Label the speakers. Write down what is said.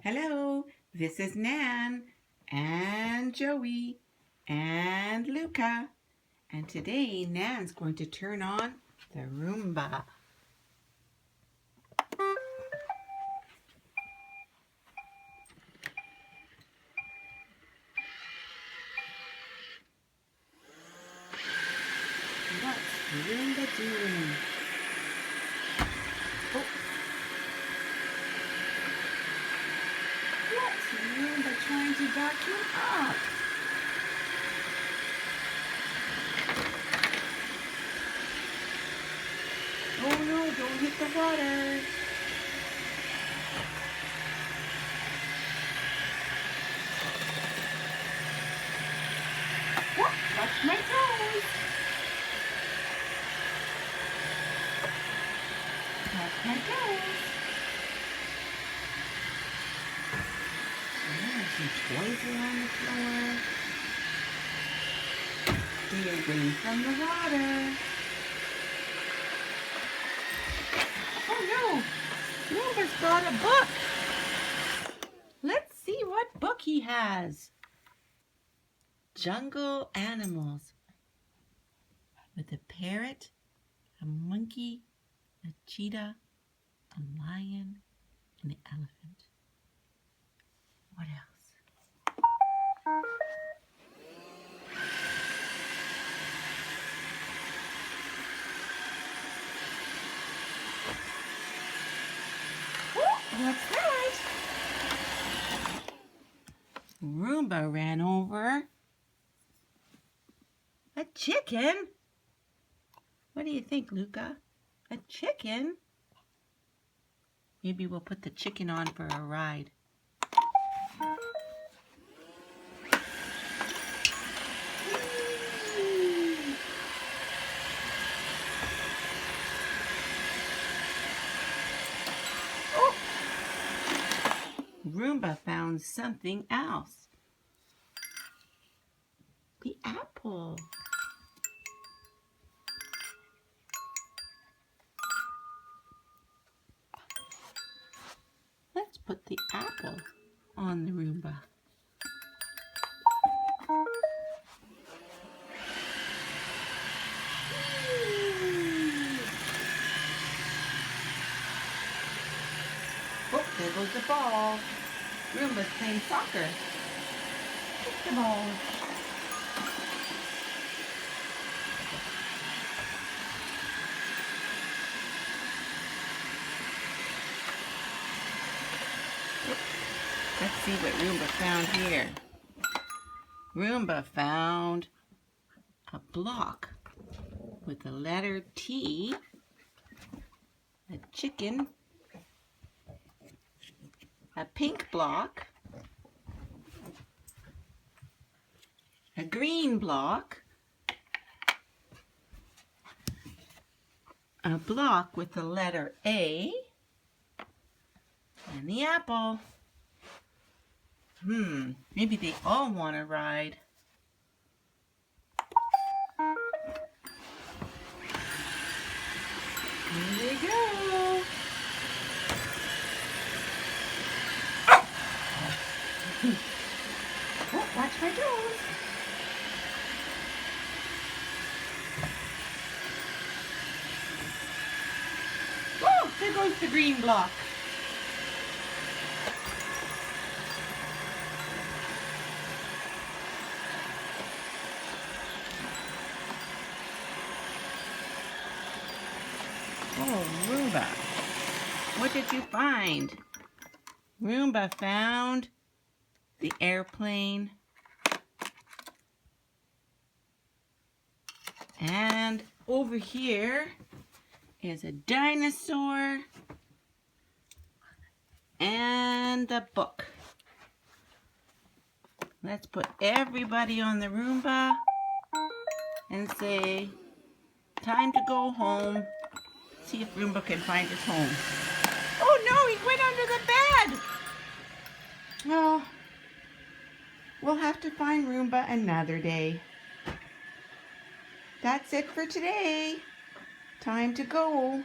Speaker 1: Hello, this is Nan and Joey and Luca. And today Nan's going to turn on the Roomba. What's the Roomba doing? Oh. What's the Roomba trying to vacuum up? Oh no, don't hit the water. Whoop, watch my toes. Watch my toes. There's some toys around the floor. Stay away from the water. Oh no! Roomba's got a book. Let's see what book he has. Jungle Animals. With a parrot, a monkey, a cheetah, a lion, and an elephant. What else? Oh, what's that? Roomba ran over a chicken. What do you think, Luca? A chicken? Maybe we'll put the chicken on for a ride. Oh! Roomba found something else. The apple. Let's put the apple on the Roomba. Oh, there goes the ball. Roomba's playing soccer. Kick the ball. Let's see what Roomba found here. Roomba found a block with the letter T, a chicken, a pink block, a green block, a block with the letter A, and the apple. Maybe they all want to ride. Here they go. Oh, watch my toes. Oh, there goes the green block. Oh, Roomba, what did you find? Roomba found the airplane and over here is a dinosaur and a book. Let's put everybody on the Roomba and say, time to go home. See if Roomba can find his home. Oh no, he went under the bed. Oh, we'll have to find Roomba another day. That's it for today. Time to go.